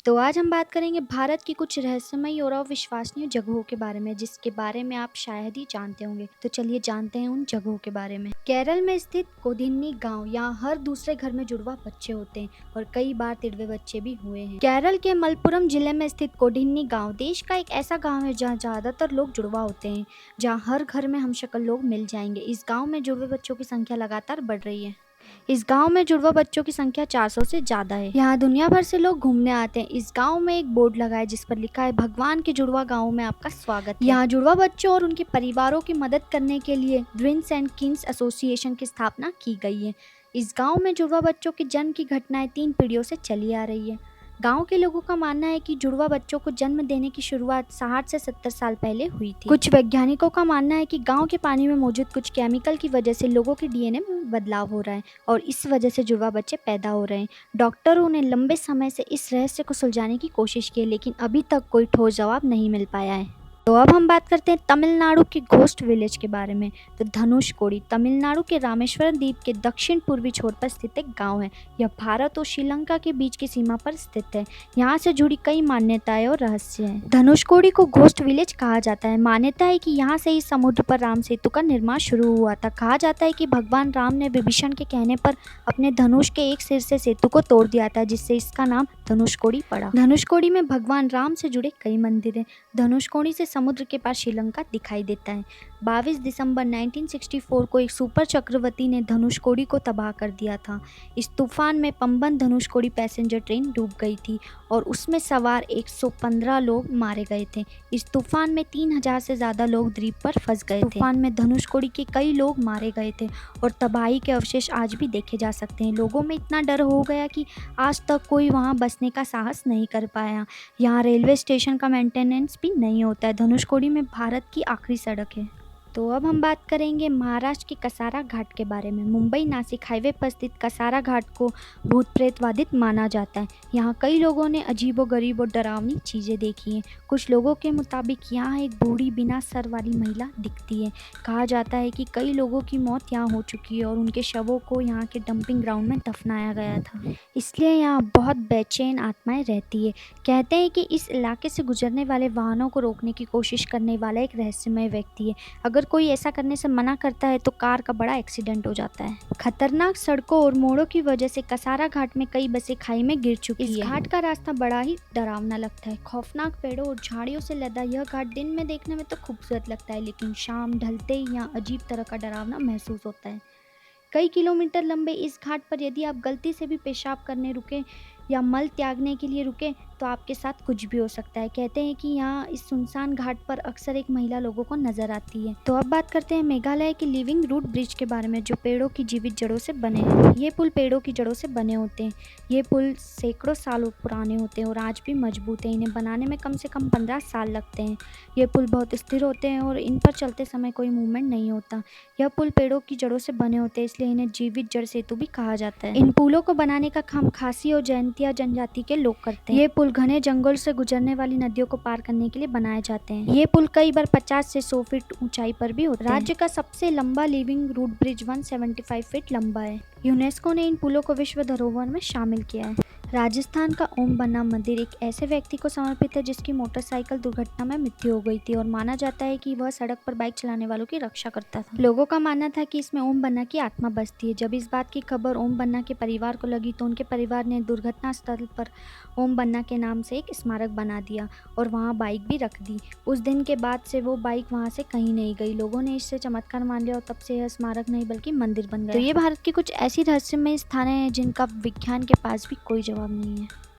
तो आज हम बात करेंगे भारत की कुछ रहस्यमयी और अविश्वसनीय जगहों के बारे में, जिसके बारे में आप शायद ही जानते होंगे। तो चलिए जानते हैं उन जगहों के बारे में। केरल में स्थित कोडिन्नी गांव, यहाँ हर दूसरे घर में जुड़वा बच्चे होते हैं और कई बार तिड़वे बच्चे भी हुए हैं। केरल के मलप्पुरम जिले में स्थित कोडिन्नी गांव देश का एक ऐसा गांव है जहाँ ज्यादातर लोग जुड़वा होते हैं, जहाँ हर घर में हमशक्ल लोग मिल जाएंगे। इस गाँव में जुड़वे बच्चों की संख्या लगातार बढ़ रही है। इस गांव में जुड़वा बच्चों की संख्या 400 से ज्यादा है। यहाँ दुनिया भर से लोग घूमने आते हैं। इस गांव में एक बोर्ड लगा है जिस पर लिखा है, भगवान के जुड़वा गांव में आपका स्वागत है। यहाँ जुड़वा बच्चों और उनके परिवारों की मदद करने के लिए ट्विन्स एंड किंग्स एसोसिएशन की स्थापना की गई है। इस गांव में जुड़वा बच्चों के जन्म की घटनाएं 3 पीढ़ियों से चली आ रही है। गांव के लोगों का मानना है कि जुड़वा बच्चों को जन्म देने की शुरुआत 60 से 70 साल पहले हुई थी। कुछ वैज्ञानिकों का मानना है कि गांव के पानी में मौजूद कुछ केमिकल की वजह से लोगों के डीएनए में बदलाव हो रहा है और इस वजह से जुड़वा बच्चे पैदा हो रहे हैं। डॉक्टरों ने लंबे समय से इस रहस्य को सुलझाने की कोशिश की, लेकिन अभी तक कोई ठोस जवाब नहीं मिल पाया है। तो अब हम बात करते हैं तमिलनाडु के घोस्ट विलेज के बारे में। तो धनुषकोडी तमिलनाडु के रामेश्वरम द्वीप के दक्षिण पूर्वी छोर पर स्थित एक गांव है। यह भारत और श्रीलंका के बीच की सीमा पर स्थित है। यहाँ से जुड़ी कई मान्यताएं और रहस्य हैं। धनुषकोडी को घोस्ट विलेज कहा जाता है। मान्यता है कि यहाँ से ही समुद्र पर राम सेतु का निर्माण शुरू हुआ था। कहा जाता है कि भगवान राम ने विभीषण के कहने पर अपने धनुष के एक सिर से सेतु को तोड़ दिया था, जिससे इसका नाम धनुषकोडी पड़ा। धनुषकोडी में भगवान राम से जुड़े कई मंदिर हैं। धनुषकोडी से समुद्र के पास श्रीलंका दिखाई देता है। 22 दिसंबर 1964 को एक सुपर चक्रवाती ने धनुषकोडी को तबाह कर दिया था। इस तूफान में पंबन धनुषकोडी पैसेंजर ट्रेन डूब गई थी और उसमें सवार 115 लोग मारे गए थे। इस तूफान में 3000 से ज़्यादा लोग द्वीप पर फंस गए थे। तूफान में धनुषकोडी के कई लोग मारे गए थे और तबाही के अवशेष आज भी देखे जा सकते हैं। लोगों में इतना डर हो गया कि आज तक कोई वहाँ बसने का साहस नहीं कर पाया। यहाँ रेलवे स्टेशन का मेंटेनेंस भी नहीं होता है। धनुषकोडी में भारत की आखिरी सड़क है। तो अब हम बात करेंगे महाराष्ट्र के कसारा घाट के बारे में। मुंबई नासिक हाईवे पर स्थित कसारा घाट को भूत प्रेत बाधित माना जाता है। यहाँ कई लोगों ने अजीबोगरीब और डरावनी चीज़ें देखी हैं। कुछ लोगों के मुताबिक यहाँ एक बूढ़ी बिना सर वाली महिला दिखती है। कहा जाता है कि कई लोगों की मौत यहाँ हो चुकी है और उनके शवों को यहाँ के डंपिंग ग्राउंड में दफनाया गया था, इसलिए यहाँ बहुत बेचैन आत्माएं रहती है। कहते हैं कि इस इलाके से गुजरने वाले वाहनों को रोकने की कोशिश करने वाला एक रहस्यमय व्यक्ति है। अगर कोई ऐसा करने से मना करता है तो कार का बड़ा एक्सीडेंट हो जाता है। खतरनाक सड़कों और मोड़ों की वजह से कसारा घाट में कई बसें खाई में गिर चुकी है। इस घाट का रास्ता बड़ा ही डरावना लगता है। खौफनाक पेड़ों और झाड़ियों से लदा यह घाट दिन में देखने में तो खूबसूरत लगता है, लेकिन शाम ढलते ही यहाँ अजीब तरह का डरावना महसूस होता है। कई किलोमीटर लंबे इस घाट पर यदि आप गलती से भी पेशाब करने रुके या मल त्यागने के लिए रुके तो आपके साथ कुछ भी हो सकता है। कहते हैं कि यहाँ इस सुनसान घाट पर अक्सर एक महिला लोगों को नजर आती है। तो अब बात करते हैं मेघालय के लिविंग रूट ब्रिज के बारे में, जो पेड़ों की जीवित जड़ों से बने हैं। ये पुल पेड़ों की जड़ों से बने होते हैं। ये पुल सैकड़ों सालों पुराने होते हैं और आज भी मजबूत हैं। इन्हें बनाने में कम से कम 15 साल लगते हैं। ये पुल बहुत स्थिर होते हैं और इन पर चलते समय कोई मूवमेंट नहीं होता। यह पुल पेड़ों की जड़ों से बने होते हैं, इसलिए इन्हें जीवित जड़ सेतु भी कहा जाता है। इन पुलों को बनाने का काम खासी और जयंतिया जनजाति के लोग करते हैं। ये पुल घने जंगल से गुजरने वाली नदियों को पार करने के लिए बनाए जाते हैं। ये पुल कई बार 50 से 100 फीट ऊंचाई पर भी होते हैं। राज्य का सबसे लंबा लिविंग रूट ब्रिज 175 फीट लंबा है। यूनेस्को ने इन पुलों को विश्व धरोहर में शामिल किया है। राजस्थान का ओम बन्ना मंदिर एक ऐसे व्यक्ति को समर्पित है जिसकी मोटरसाइकिल दुर्घटना में मृत्यु हो गई थी और माना जाता है कि वह सड़क पर बाइक चलाने वालों की रक्षा करता था। लोगों का मानना था कि इसमें ओम बन्ना की आत्मा बसती है। जब इस बात की खबर ओम बन्ना के परिवार को लगी तो उनके परिवार ने दुर्घटना स्थल पर ओम बन्ना के नाम से एक स्मारक बना दिया और वहाँ बाइक भी रख दी। उस दिन के बाद से वो बाइक वहाँ से कहीं नहीं गई। लोगों ने इससे चमत्कार मान लिया और तब से यह स्मारक नहीं बल्कि मंदिर बन गया। तो ये भारत की कुछ ऐसी रहस्यमय स्थानें हैं जिनका विज्ञान के पास भी कोई जवाब नहीं है।